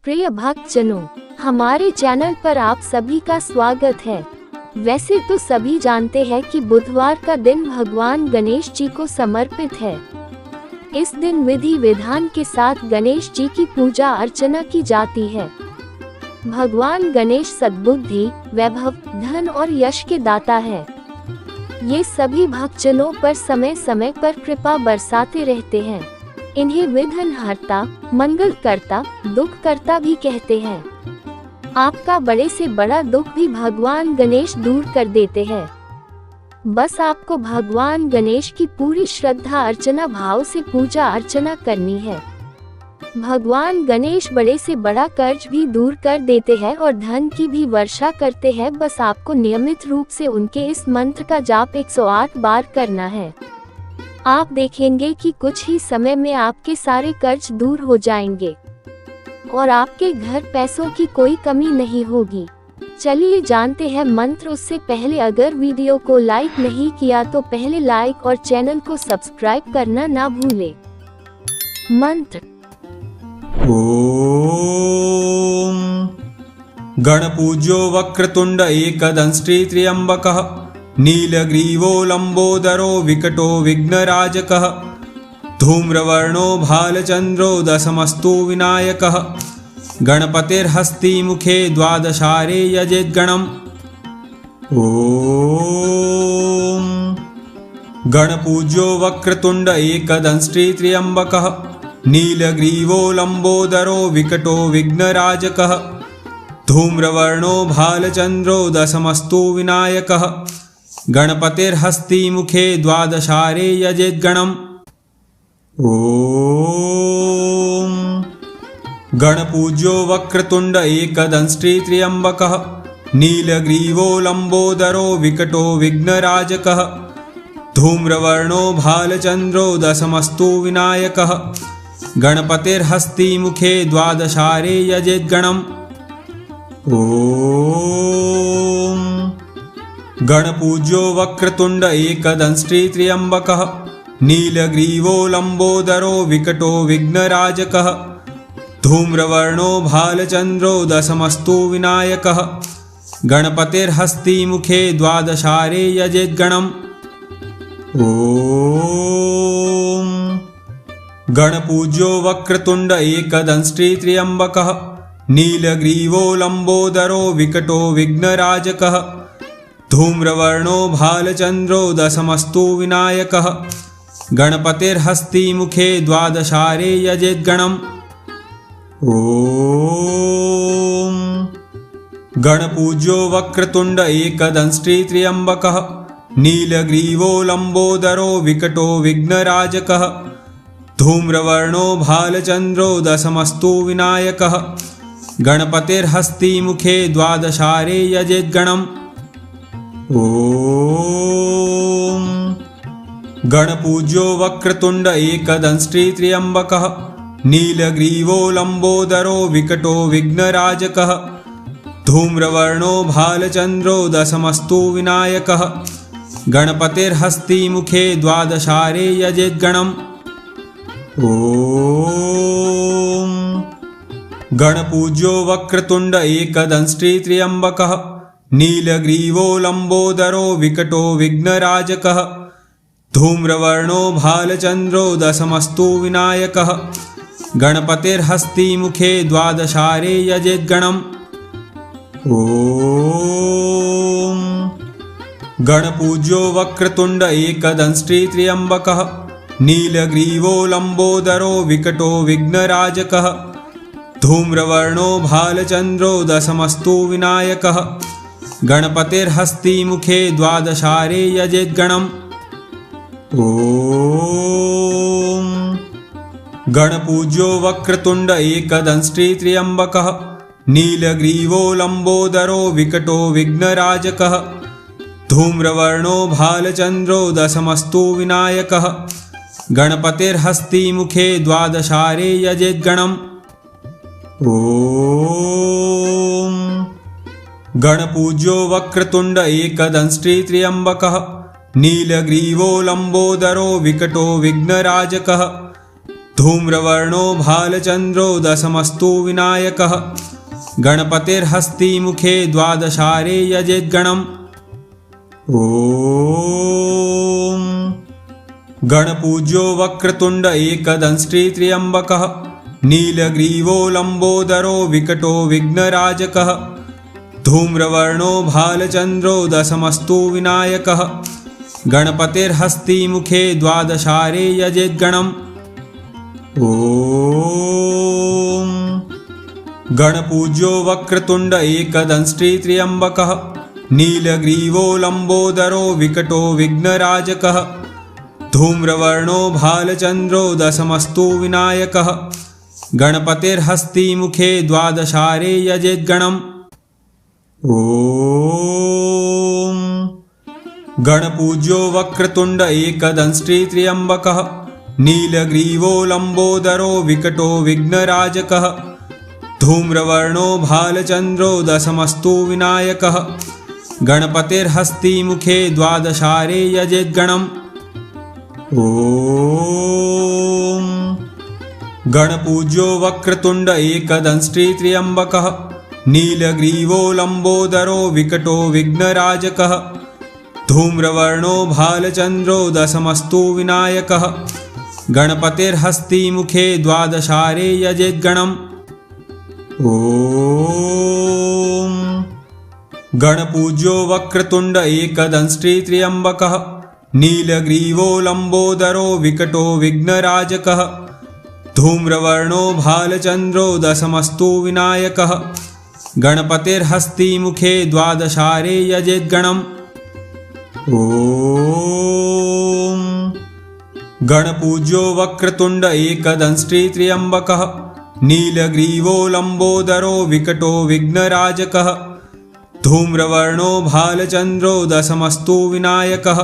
प्रिय भक्तजनों, हमारे चैनल पर आप सभी का स्वागत है। वैसे तो सभी जानते हैं कि बुधवार का दिन भगवान गणेश जी को समर्पित है। इस दिन विधि विधान के साथ गणेश जी की पूजा अर्चना की जाती है। भगवान गणेश सद्बुद्धि, वैभव, धन और यश के दाता है। ये सभी भक्तजनों पर समय समय पर कृपा बरसाते रहते हैं। इन्हें विघ्नहर्ता, मंगलकर्ता, दुखकर्ता भी कहते हैं। आपका बड़े से बड़ा दुख भी भगवान गणेश दूर कर देते हैं। बस आपको भगवान गणेश की पूरी श्रद्धा अर्चना भाव से पूजा अर्चना करनी है। भगवान गणेश बड़े से बड़ा कर्ज भी दूर कर देते हैं और धन की भी वर्षा करते हैं। बस आपको नियमित रूप से उनके इस मंत्र का जाप 108 बार करना है। आप देखेंगे कि कुछ ही समय में आपके सारे कर्ज दूर हो जाएंगे और आपके घर पैसों की कोई कमी नहीं होगी। चलिए जानते हैं मंत्र। उससे पहले अगर वीडियो को लाइक नहीं किया तो पहले लाइक और चैनल को सब्सक्राइब करना ना भूले। मंत्र: ओम गणपूज्यो वक्रतुंड एकदंष्ट्री त्र्यंबकः नीलग्रीवो लंबोदरो विकटो विघ्नराजकः धूम्रवर्णो भालचंद्रो दशमस्तु विनायकः गणपतिर्हस्ति मुखे द्वादशारे यजेद्गणम्। ओम गणपूज्यो वक्रतुंड एकदंष्ट्री त्र्यंबकः नीलग्रीवो लंबोदरो विकटो विघ्नराजकः धूम्रवर्णो भालचंद्रो दशमस्तु विनायकः गणपतिर्हस्ति मुखे द्वादशारे यजेद्गणम्। ओम गणपूज्यो वक्रतुंड एकदंष्ट्री त्र्यंबकः नीलग्रीवो लंबोदरो विकटो विघ्नराजकः धूम्रवर्णो भालचंद्रो दशमस्तु विनायकः गणपतिर्हस्ति मुखे द्वादशारे यजेद्गणम्। ओम गणपूज्यो वक्रतुंड एकदंष्ट्री त्र्यंबकः नीलग्रीवो लंबोदरो विकटो विघ्नराजकः धूम्रवर्णो भालचंद्रो दशमस्तु विनायकः गणपतिर्हस्ति मुखे द्वादशारे यजेद्गणम्। ओम गणपूज्यो वक्रतुंड एकदंष्ट्री त्र्यंबकः नीलग्रीवो लंबोदरो विकटो विघ्नराजकः धूम्रवर्णो भालचंद्रो दशमस्तु विनायकः गणपतिर्हस्ति मुखे द्वादशारे यजेद्गणम्। ओम गणपूज्यो वक्रतुंड एकदंष्ट्री त्र्यंबकः नीलग्रीवो लंबोदरो विकटो विघ्नराजकः धूम्रवर्णो भालचंद्रो दशमस्तु विनायकः गणपतिर्हस्ति मुखे द्वादशारे यजेद्गणम्। ओम गणपूज्यो वक्रतुंड एकदंष्ट्री त्र्यंबकः नीलग्रीवो लंबोदरो विकटो विघ्नराजकः धूम्रवर्णो भालचंद्रो दशमस्तु विनायकः गणपतिर्हस्ति मुखे द्वादशारे यजेद्गणम्। ओम गणपूज्यो वक्रतुंड एकदंष्ट्री त्र्यंबकः नीलग्रीवो लंबोदरो विकटो विघ्नराजकः धूम्रवर्णो भालचंद्रो दशमस्तु विनायकः गणपतिर्हस्ति मुखे द्वादशारे यजेद्गणम्। ओम गणपूज्यो वक्रतुंड एकदंष्ट्री त्र्यंबकः नीलग्रीवो लंबोदरो विकटो विघ्नराजकः धूम्रवर्णो भालचंद्रो दशमस्तु विनायकः गणपतिर्हस्ति मुखे द्वादशारे यजेद्गणम्। ओम गणपूज्यो वक्रतुंड एकदंष्ट्री त्र्यंबकः नीलग्रीवो लंबोदरो विकटो विघ्नराजकः धूम्रवर्णो भालचंद्रो दशमस्तु विनायकः गणपतिर्हस्ति मुखे द्वादशारे यजेद्गणम्। ओम गणपूज्यो वक्रतुण्ड एकदंष्ट्रित्र्यम्बकः नीलग्रीवो लम्बोदरो विकटो विघ्नराजकः धूम्रवर्णो भालचन्द्रो दशमस्तु विनायकः गणपतिर्हस्तिमुखे द्वादशारे यजेद्गणम् ॐ गणपूज्यो वक्रतुण्ड एकदंष्ट्रित्र्यम्बकः नीलग्रीवो लम्बोदरो विकटो विघ्नराजकः धूम्रवर्णो भालचन्द्रो दशमस्तु विनायकः गणपतिर्हस्तिमुखे द्वादशारे यजेद्गणम् ॐ गणपूज्यो वक्रतुण्ड एकदंष्ट्रित्र्यम्बकः नीलग्रीवो लम्बोदरो विकटो विघ्नराजकः धूम्रवर्णो भालचन्द्रो दशमस्तु विनायकः गणपतिर्हस्तिमुखे द्वादशारे यजेद्गणम् ॐ गणपूज्यो वक्रतुण्ड एकदंष्ट्रित्र्यम्बकः नीलग्रीवो लम्बोदरो विकटो विघ्नराजकः धूम्रवर्णो भालचन्द्रो दशमस्तु विनायकः गणपतिर्हस्तिमुखे द्वादशारे यजेद्गणम् ॐ गणपूज्यो वक्रतुण्ड एकदंष्ट्रित्र्यम्बकः नीलग्रीवो लम्बोदरो विकटो विघ्नराजकः धूम्रवर्णो भालचन्द्रो दशमस्तु विनायकः गणपतिर्हस्तिमुखे द्वादशारे यजेद्गणम् ॐ गणपूज्यो वक्रतुण्ड एकदंष्ट्रित्र्यम्बकः नीलग्रीवो लम्बोदरो विकटो विघ्नराजकः धूम्रवर्णो भालचन्द्रो दशमस्तु विनायकः गणपतिर्हस्तिमुखे द्वादशारे यजेद्गणम् ॐ गणपूज्यो वक्रतुण्ड एकदंष्ट्रित्र्यम्बकः नीलग्रीवो लम्बोदरो विकटो विघ्नराजकः धूम्रवर्णो भालचन्द्रो दशमस्तु विनायकः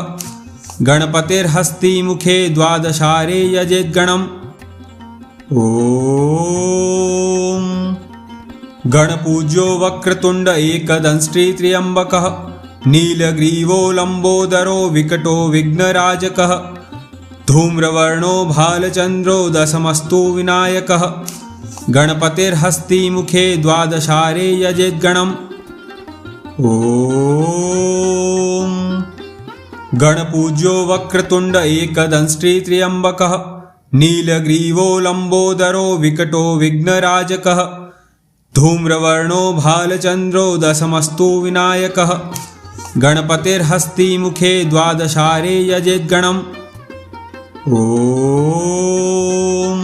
गणपतिर्हस्तिमुखे द्वादशारे यजेद्गणम् ॐ गणपूज्यो वक्रतुण्ड एकदंष्ट्रित्र्यम्बकः नीलग्रीवो लम्बोदरो विकटो विघ्नराजकः धूम्रवर्णो भालचन्द्रो दशमस्तु विनायकः गणपतिर्हस्तिमुखे द्वादशारे यजेद्गणम् ॐ गणपूज्यो वक्रतुण्ड एकदंष्ट्रित्र्यम्बकः नीलग्रीवो लम्बोदरो विकटो विघ्नराजकः धूम्रवर्णो भालचन्द्रो दशमस्तु विनायकः गणपतिर्हस्तिमुखे द्वादशारे यजेद्गणम् ॐ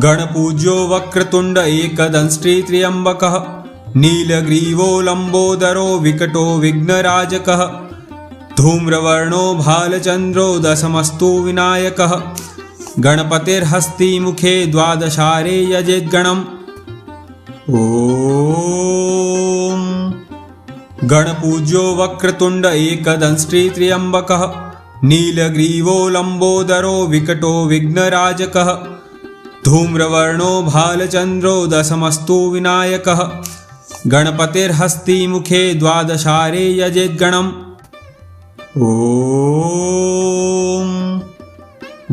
गणपूज्यो वक्रतुण्ड एकदंष्ट्रित्र्यम्बकः नीलग्रीवो लम्बोदरो विकटो विघ्नराजकः धूम्रवर्णो भालचन्द्रो दशमस्तु विनायकः गणपतिर्हस्तिमुखे द्वादशारे यजेद्गणम् ॐ गणपूज्यो वक्रतुण्ड एकदंष्ट्रित्र्यम्बकः नीलग्रीवो लम्बोदरो विकटो विघ्नराजकः धूम्रवर्णो भालचन्द्रो दशमस्तु विनायकः गणपतिर्हस्तिमुखे द्वादशारे यजेद्गणम् ॐ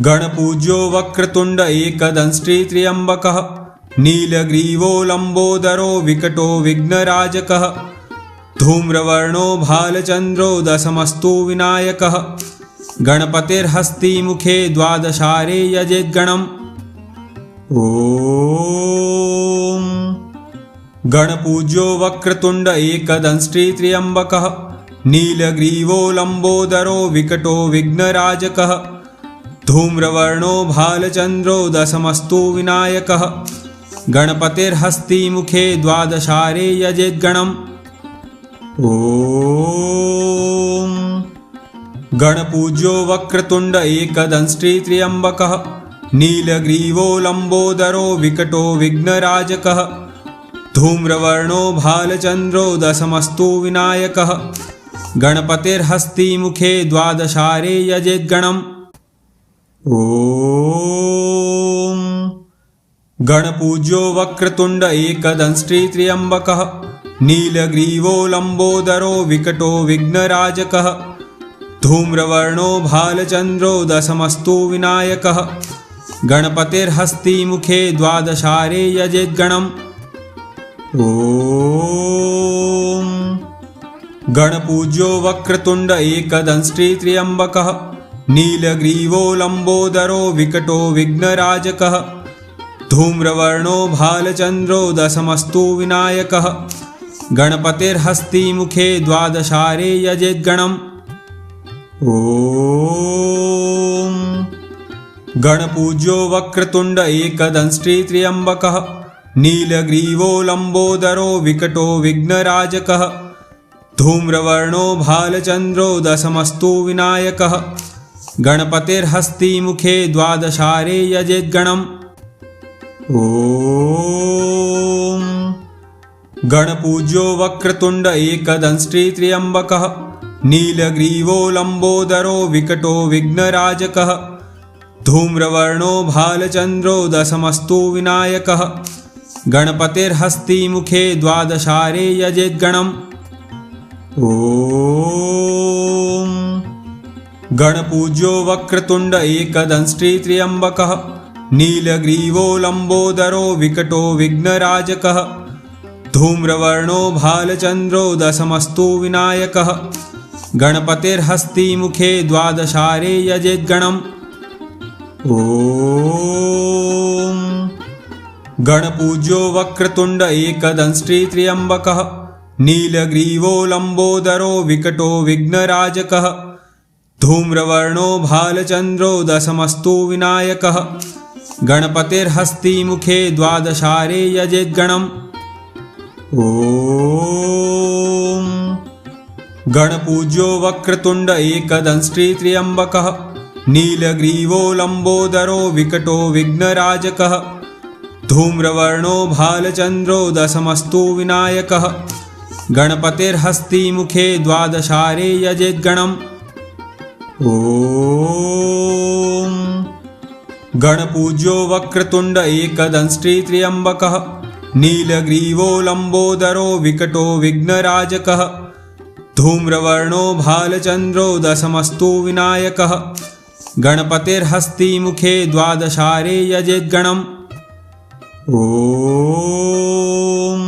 गणपूज्यो वक्रतुण्ड एकदंष्ट्रित्र्यम्बकः नीलग्रीवो लम्बोदरो विकटो विघ्नराजकः धूम्रवर्णो भालचन्द्रो दशमस्तु विनायकः गणपतिर्हस्तिमुखे द्वादशारे यजेद्गणम् ॐ गणपूज्यो वक्रतुण्ड एकदंष्ट्रित्र्यम्बकः नीलग्रीवो लम्बोदरो विकटो विघ्नराजकः धूम्रवर्णो भालचन्द्रो दशमस्तु विनायकः गणपतिर्हस्तिमुखे द्वादशारे यजेद्गणम् ॐ गणपूज्यो वक्रतुण्ड एकदंष्ट्रित्र्यम्बकः नीलग्रीवो लम्बोदरो विकटो विघ्नराजकः धूम्रवर्णो भालचन्द्रो दशमस्तु विनायकः गणपतिर्हस्तिमुखे द्वादशारे यजेद्गणम् ॐ गणपूज्यो वक्रतुण्ड एकदंष्ट्रित्र्यम्बकः नीलग्रीवो लम्बोदरो विकटो विघ्नराजकः धूम्रवर्णो भालचन्द्रो दशमस्तु विनायकः गणपतिर्हस्ति मुखे द्वादशारे यजेद्गणम् ॐ गणपूज्यो वक्रतुण्ड एकदंष्ट्री त्र्यम्बकः नीलग्रीवो लम्बोदरो विकटो विघ्नराजकः धूम्रवर्णो भालचन्द्रो दशमस्तु विनायकः गणपतिर्हस्ति मुखे द्वादशारे यजेद्गणम् ॐ गणपूज्यो वक्रतुण्ड एकदंष्ट्री त्र्यम्बकः नीलग्रीवो लम्बोदरो विकटो विघ्नराजकः धूम्रवर्णो भालचन्द्रो दशमस्तु विनायकः गणपतिर्हस्ति मुखे द्वादशारे यजेद्गणम् ॐ गणपूज्यो वक्रतुण्ड एकदंष्ट्री त्र्यम्बकः नीलग्रीवो लम्बोदरो विकटो विघ्नराजकः धूम्रवर्णो भालचन्द्रो दशमस्तु विनायकः गणपतिर्हस्ति मुखे द्वादशारे यजेद्गणम् ॐ गणपूज्यो वक्रतुण्ड एकदंष्ट्री त्र्यम्बकः नीलग्रीवो लम्बोदरो विकटो विघ्नराजकः धूम्रवर्णो भालचन्द्रो दशमस्तु विनायकः गणपतिर्हस्ति मुखे द्वादशारे यजेद्गणम् ॐ गणपूज्यो वक्रतुण्ड एकदंष्ट्री त्र्यम्बकः नीलग्रीवो लम्बोदरो विकटो विघ्नराजकः धूम्रवर्णो भालचन्द्रो दशमस्तु विनायकः गणपतिर्हस्ति मुखे द्वादशारे यजेद्गणम् ॐ गणपूज्यो वक्रतुण्ड एकदंष्ट्री त्र्यम्बकः नीलग्रीवो लम्बोदरो विकटो विघ्नराजकः धूम्रवर्णो भालचन्द्रो दशमस्तु विनायकः गणपतिर्हस्ति मुखे द्वादशारे यजेद्गणम् ॐ गणपूज्यो वक्रतुण्ड एकदंष्ट्री त्र्यम्बकः नीलग्रीवो लम्बोदरो विकटो विघ्नराजकः धूम्रवर्णो भालचन्द्रो दशमस्तु विनायकः गणपतिर्हस्ति मुखे द्वादशारे यजेद्गणम् ॐ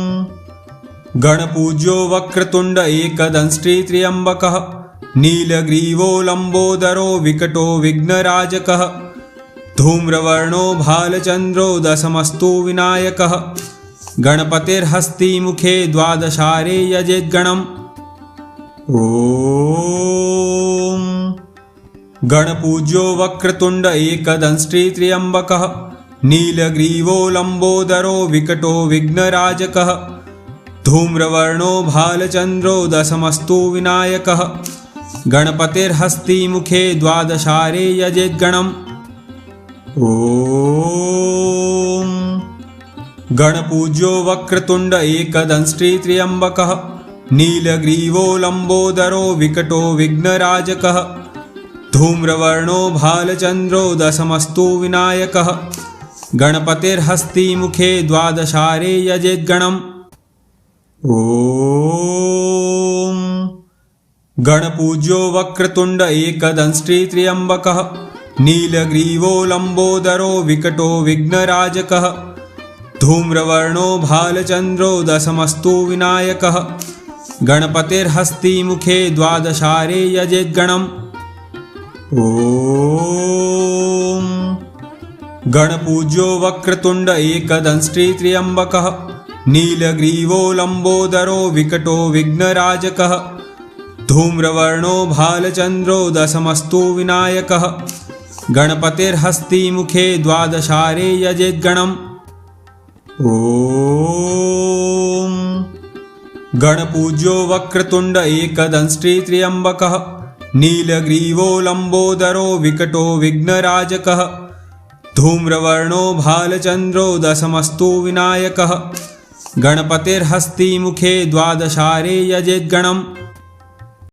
गणपूज्यो वक्रतुण्ड एकदंष्ट्री त्र्यम्बकः नीलग्रीवो लम्बोदरो विकटो विघ्नराजकः धूम्रवर्णो भालचन्द्रो दशमस्तु विनायकः गणपतिर्हस्ति मुखे द्वादशारे यजेद्गणम् ॐ गणपूज्यो वक्रतुण्ड एकदंष्ट्री त्र्यम्बकः नीलग्रीवो लम्बोदरो विकटो विघ्नराजकः धूम्रवर्णो भालचन्द्रो दशमस्तु विनायकः गणपतिर्हस्ति मुखे द्वादशारे यजेद्गणम् ॐ गणपूज्यो वक्रतुण्ड एकदंष्ट्री त्र्यम्बकः नीलग्रीवो लम्बोदरो विकटो विघ्नराजकः धूम्रवर्णो भालचन्द्रो दशमस्तु विनायकः गणपतिर्हस्ति मुखे द्वादशारे यजेद्गणम् ॐ गणपूज्यो वक्रतुण्ड एकदंष्ट्री त्र्यम्बकः नीलग्रीवो लम्बोदरो विकटो विघ्नराजकः धूम्रवर्णो भालचन्द्रो दशमस्तु विनायकः गणपतिर्हस्ति मुखे द्वादशारे यजेद्गणम् ॐ गणपूज्यो वक्रतुण्ड एकदंष्ट्री त्र्यम्बकः नीलग्रीवो लम्बोदरो विकटो विघ्नराजकः धूम्रवर्णो भालचन्द्रो दशमस्तु विनायकः गणपतिर्हस्ति मुखे द्वादशारे यजेद्गणम् ॐ गणपूज्यो वक्रतुण्ड एकदंष्ट्री त्र्यम्बकः नीलग्रीवो लम्बोदरो विकटो विघ्नराजकः धूम्रवर्णो भालचन्द्रो दशमस्तु विनायकः गणपतिर्हस्ति मुखे द्वादशारे यजेद्गणम्